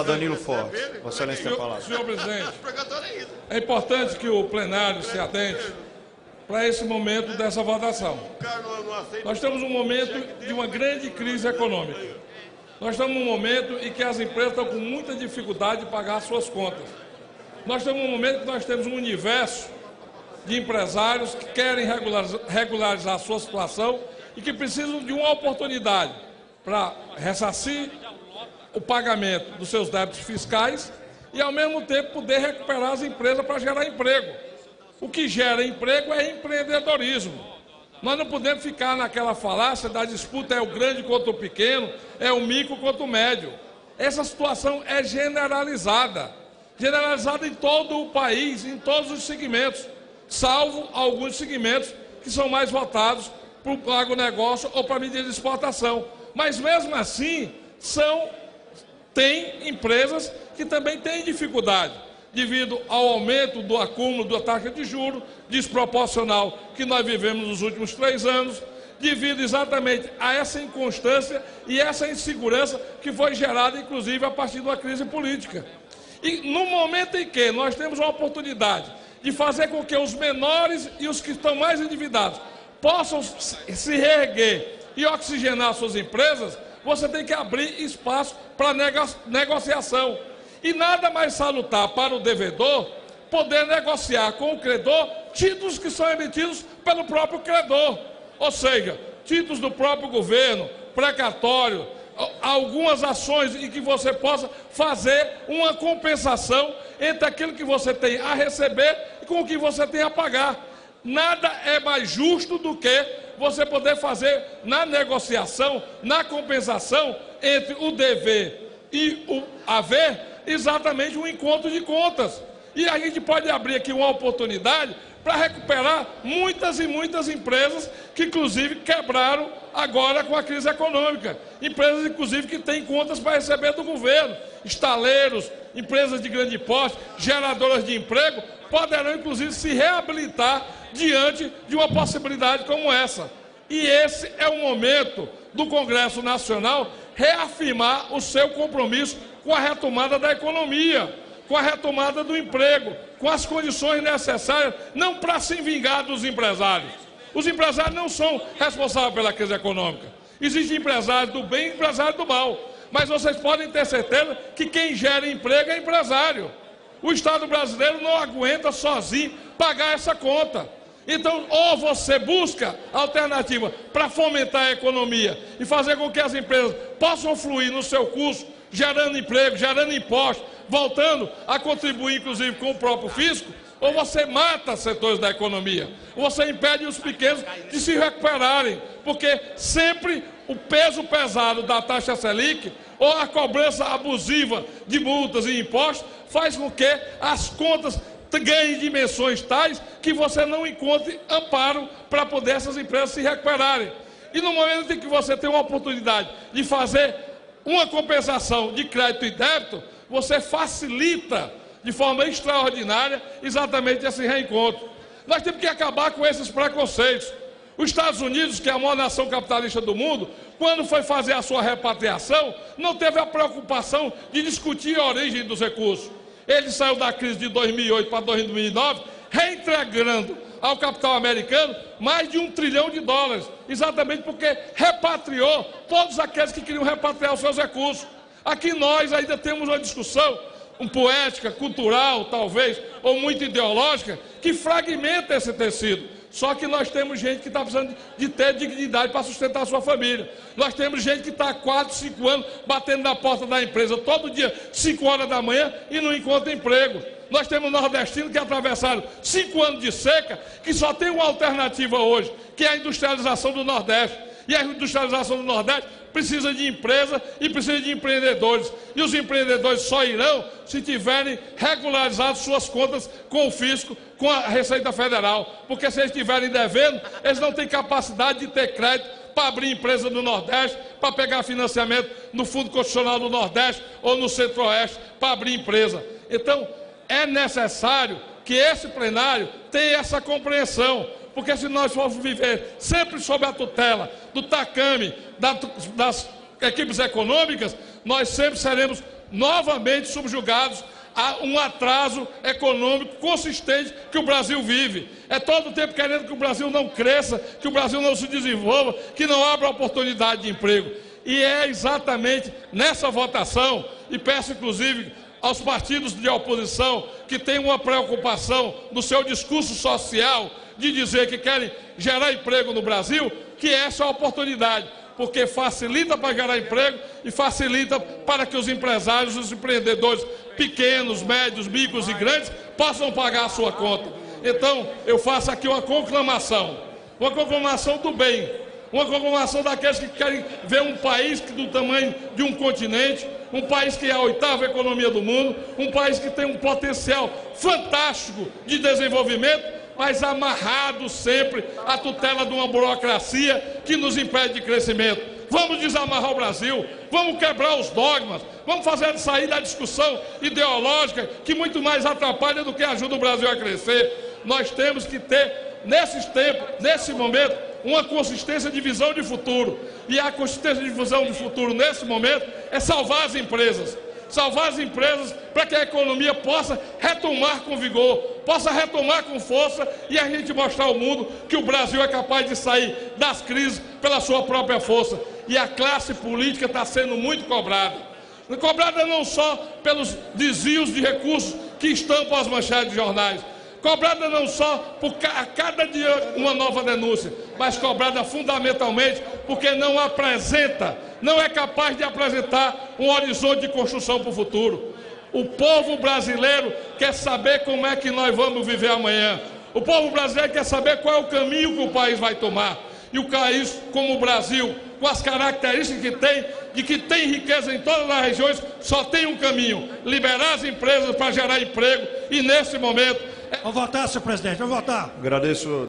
Danilo Forte, Vossa Excelência tem a palavra. Senhor presidente, é importante que o plenário se atente para esse momento dessa votação. Nós estamos num momento de uma grande crise econômica. Nós estamos num momento em que as empresas estão com muita dificuldade de pagar suas contas. Nós estamos num momento que nós temos um universo de empresários que querem regularizar a sua situação e que precisam de uma oportunidade para ressarcir o pagamento dos seus débitos fiscais e, ao mesmo tempo, poder recuperar as empresas para gerar emprego. O que gera emprego é empreendedorismo. Nós não podemos ficar naquela falácia da disputa é o grande contra o pequeno, é o micro contra o médio. Essa situação é generalizada em todo o país, em todos os segmentos, salvo alguns segmentos que são mais votados para o agronegócio ou para a medida de exportação. Mas, mesmo assim, tem empresas que também têm dificuldade, devido ao aumento do acúmulo da taxa de juros desproporcional que nós vivemos nos últimos 3 anos, devido exatamente a essa inconstância e essa insegurança que foi gerada, inclusive, a partir da crise política. E no momento em que nós temos uma oportunidade de fazer com que os menores e os que estão mais endividados possam se reerguer e oxigenar suas empresas, você tem que abrir espaço para negociação. E nada mais salutar para o devedor poder negociar com o credor títulos que são emitidos pelo próprio credor. Ou seja, títulos do próprio governo, precatório, algumas ações em que você possa fazer uma compensação entre aquilo que você tem a receber e com o que você tem a pagar. Nada é mais justo do que você poder fazer na negociação, na compensação entre o dever e o haver, exatamente um encontro de contas. E a gente pode abrir aqui uma oportunidade para recuperar muitas e muitas empresas que, inclusive, quebraram agora com a crise econômica. Empresas, inclusive, que têm contas para receber do governo. Estaleiros, empresas de grande porte, geradoras de emprego, poderão, inclusive, se reabilitar diante de uma possibilidade como essa. E esse é o momento do Congresso Nacional reafirmar o seu compromisso com a retomada da economia, com a retomada do emprego, com as condições necessárias, não para se vingar dos empresários. Os empresários não são responsáveis pela crise econômica. Existem empresários do bem e empresários do mal. Mas vocês podem ter certeza que quem gera emprego é empresário. O Estado brasileiro não aguenta sozinho pagar essa conta. Então, ou você busca alternativa para fomentar a economia e fazer com que as empresas possam fluir no seu curso, gerando emprego, gerando impostos, voltando a contribuir, inclusive, com o próprio fisco, ou você mata setores da economia, ou você impede os pequenos de se recuperarem, porque sempre o peso pesado da taxa Selic ou a cobrança abusiva de multas e impostos faz com que as contas ganhem dimensões tais que você não encontre amparo para poder essas empresas se recuperarem. E no momento em que você tem uma oportunidade de fazer uma compensação de crédito e débito, você facilita de forma extraordinária exatamente esse reencontro. Nós temos que acabar com esses preconceitos. Os Estados Unidos, que é a maior nação capitalista do mundo, quando foi fazer a sua repatriação, não teve a preocupação de discutir a origem dos recursos. Ele saiu da crise de 2008 para 2009, reentregando ao capital americano mais de $1 trilhão, exatamente porque repatriou todos aqueles que queriam repatriar os seus recursos. Aqui nós ainda temos uma discussão, poética, cultural, talvez, ou muito ideológica, que fragmenta esse tecido. Só que nós temos gente que está precisando de ter dignidade para sustentar a sua família. Nós temos gente que está há 4, 5 anos batendo na porta da empresa todo dia, 5 horas da manhã, e não encontra emprego. Nós temos nordestinos que atravessaram 5 anos de seca, que só tem uma alternativa hoje, que é a industrialização do Nordeste. E a industrialização do Nordeste precisa de empresa e precisa de empreendedores. E os empreendedores só irão se tiverem regularizado suas contas com o fisco, com a Receita Federal. Porque se eles estiverem devendo, eles não têm capacidade de ter crédito para abrir empresa no Nordeste, para pegar financiamento no Fundo Constitucional do Nordeste ou no Centro-Oeste para abrir empresa. Então, é necessário que esse plenário tenha essa compreensão. Porque se nós formos viver sempre sob a tutela do TACAME, das equipes econômicas, nós sempre seremos novamente subjugados a um atraso econômico consistente que o Brasil vive. É todo o tempo querendo que o Brasil não cresça, que o Brasil não se desenvolva, que não abra oportunidade de emprego. E é exatamente nessa votação, e peço inclusive aos partidos de oposição que têm uma preocupação no seu discurso social de dizer que querem gerar emprego no Brasil, que essa é a oportunidade, porque facilita para gerar emprego e facilita para que os empresários, os empreendedores pequenos, médios, micros e grandes possam pagar a sua conta. Então, eu faço aqui uma conclamação do bem, uma conclamação daqueles que querem ver um país do tamanho de um continente, um país que é a 8ª economia do mundo, um país que tem um potencial fantástico de desenvolvimento, mas amarrado sempre à tutela de uma burocracia que nos impede de crescimento. Vamos desamarrar o Brasil, vamos quebrar os dogmas, vamos fazer sair da discussão ideológica que muito mais atrapalha do que ajuda o Brasil a crescer. Nós temos que ter, nesses tempos, nesse momento, uma consistência de visão de futuro. E a consistência de visão de futuro, nesse momento, é salvar as empresas. Salvar as empresas para que a economia possa retomar com vigor, possa retomar com força e a gente mostrar ao mundo que o Brasil é capaz de sair das crises pela sua própria força. E a classe política está sendo muito cobrada. Cobrada não só pelos desvios de recursos que estampam as manchetes de jornais, cobrada não só por a cada dia uma nova denúncia, mas cobrada fundamentalmente porque não é capaz de apresentar um horizonte de construção para o futuro. O povo brasileiro quer saber como é que nós vamos viver amanhã. O povo brasileiro quer saber qual é o caminho que o país vai tomar. E o país, como o Brasil, com as características que tem, de que tem riqueza em todas as regiões, só tem um caminho: liberar as empresas para gerar emprego. E nesse momento... Vou votar, senhor presidente, vou votar. Agradeço.